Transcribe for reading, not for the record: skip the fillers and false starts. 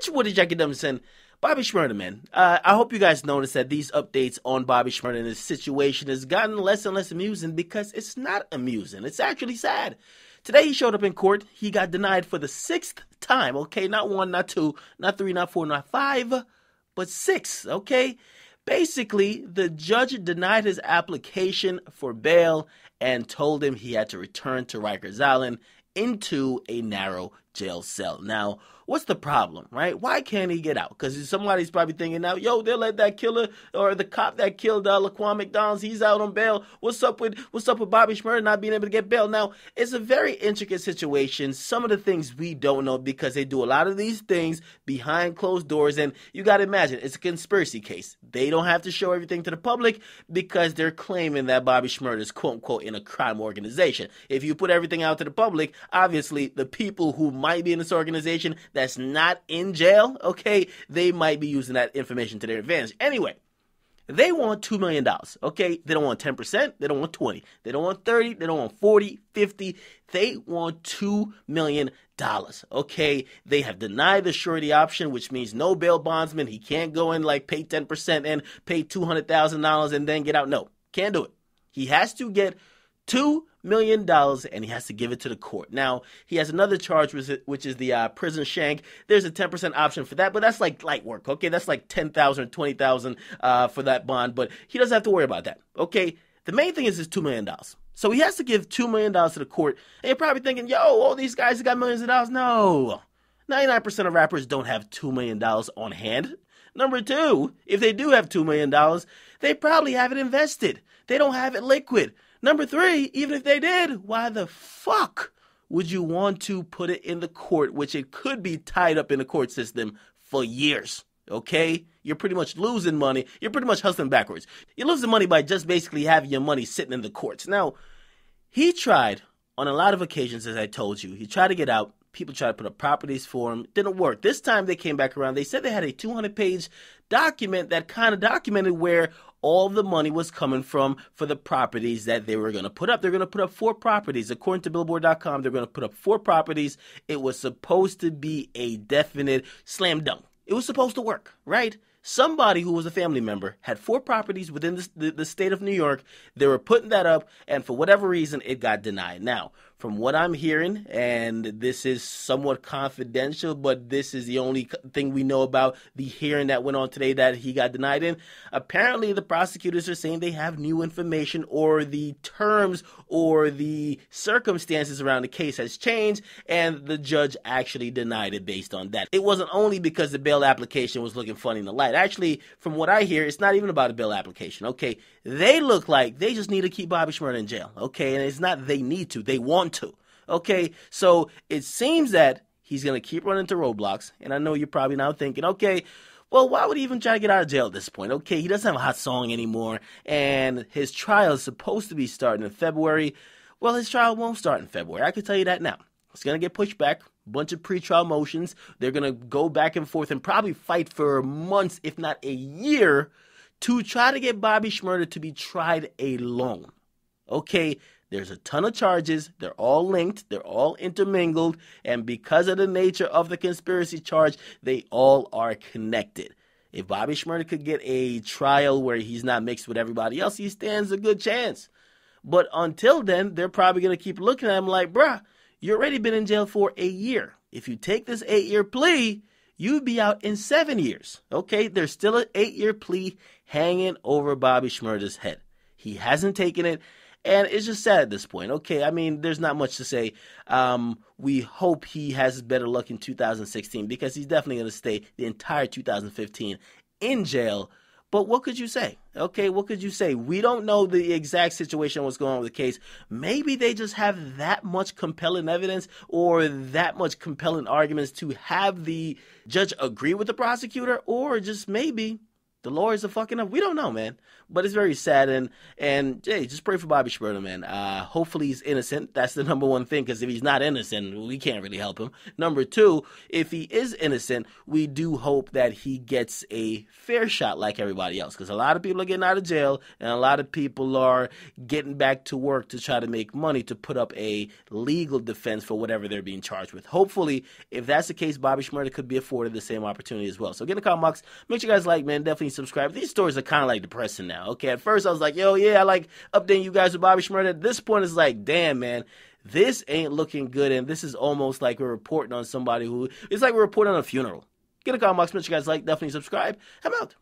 What's Woody Jackie Dumpson? Bobby Shmurda, man. I hope you guys noticed that these updates on Bobby Shmurda and his situation has gotten less and less amusing because it's not amusing. It's actually sad. Today he showed up in court. He got denied for the 6th time, okay? Not 1, not 2, not 3, not 4, not 5, but 6, okay? Basically, the judge denied his application for bail and told him he had to return to Rikers Island into a narrow jail cell. Now, what's the problem, right? Why can't he get out? Because somebody's probably thinking now, yo, they'll let that killer or the cop that killed Laquan McDonald's, he's out on bail. What's up with Bobby Shmurda not being able to get bail? Now, it's a very intricate situation. Some of the things we don't know because they do a lot of these things behind closed doors, and you got to imagine it's a conspiracy case. They don't have to show everything to the public because they're claiming that Bobby Shmurda is quote unquote in a crime organization. If you put everything out to the public, obviously the people who might be in this organization that's not in jail, okay, they might be using that information to their advantage. Anyway, they want $2 million, okay? They don't want 10%, they don't want 20, they don't want 30, they don't want 40, 50, they want $2 million, okay? They have denied the surety option, which means no bail bondsman. He can't go in like pay 10% and pay $200,000 and then get out. No, can't do it. He has to get $2 million and he has to give it to the court. Now, he has another charge, which is the prison shank. There's a 10% option for that, but that's like light work, okay? That's like $10,000 or $20,000 for that bond, but he doesn't have to worry about that, okay? The main thing is his $2 million. So he has to give $2 million to the court, and you're probably thinking, yo, all these guys got millions of dollars. No, 99% of rappers don't have $2 million on hand. Number two, if they do have $2 million, they probably have it invested. They don't have it liquid. Number three, even if they did, why the fuck would you want to put it in the court, which it could be tied up in the court system for years, okay? You're pretty much losing money. You're pretty much hustling backwards. You're losing money by just basically having your money sitting in the courts. Now, he tried on a lot of occasions, as I told you. He tried to get out. People tried to put up properties for him. Didn't work. This time they came back around. They said they had a 200-page document that kind of documented where all the money was coming from for the properties that they were going to put up. They're going to put up 4 properties. According to Billboard.com, they're going to put up 4 properties. It was supposed to be a definite slam dunk. It was supposed to work, right? Somebody who was a family member had 4 properties within the state of New York. They were putting that up, and for whatever reason, it got denied. Now, from what I'm hearing, and this is somewhat confidential, but this is the only thing we know about the hearing that went on today that he got denied in. Apparently, the prosecutors are saying they have new information, or the terms or the circumstances around the case has changed, and the judge actually denied it based on that. It wasn't only because the bail application was looking funny in the light. Actually, from what I hear, it's not even about a bail application, okay? They look like they just need to keep Bobby Shmurda in jail, okay? And it's not they need to, they want to, okay? So it seems that he's going to keep running into roadblocks, and I know you're probably now thinking, okay, well, why would he even try to get out of jail at this point? Okay, he doesn't have a hot song anymore, and his trial is supposed to be starting in February. Well, his trial won't start in February. I can tell you that now. It's going to get pushed back. Bunch of pretrial motions. They're going to go back and forth and probably fight for months, if not a year, to try to get Bobby Shmurda to be tried alone. Okay, there's a ton of charges. They're all linked. They're all intermingled. And because of the nature of the conspiracy charge, they all are connected. If Bobby Shmurda could get a trial where he's not mixed with everybody else, he stands a good chance. But until then, they're probably going to keep looking at him like, bruh, you already been in jail for a year. If you take this 8-year plea, you'd be out in 7 years. Okay, there's still an 8-year plea hanging over Bobby Shmurda's head. He hasn't taken it, and it's just sad at this point. Okay, I mean, there's not much to say. We hope he has better luck in 2016 because he's definitely going to stay the entire 2015 in jail. But what could you say? Okay, what could you say? We don't know the exact situation, what's going on with the case. Maybe they just have that much compelling evidence or that much compelling arguments to have the judge agree with the prosecutor, or just maybe The lawyers are fucking up. We don't know, man. But it's very sad. And hey, just pray for Bobby Shmurda, man. Hopefully he's innocent. That's the number one thing, because if he's not innocent, we can't really help him. Number two, if he is innocent, we do hope that he gets a fair shot like everybody else, because a lot of people are getting out of jail and a lot of people are getting back to work to try to make money to put up a legal defense for whatever they're being charged with. Hopefully, if that's the case, Bobby Shmurda could be afforded the same opportunity as well. So get in the comment box. Make sure you guys like, man. Definitely subscribe. These stories are kind of like depressing now. Okay, at first I was like, yo, yeah, I like updating you guys with Bobby Shmurda. At this point, it's like, damn, man, this ain't looking good, and this is almost like we're reporting on somebody who, it's like we're reporting on a funeral. Get in the comment box. Make sure you guys like, definitely subscribe. I'm out.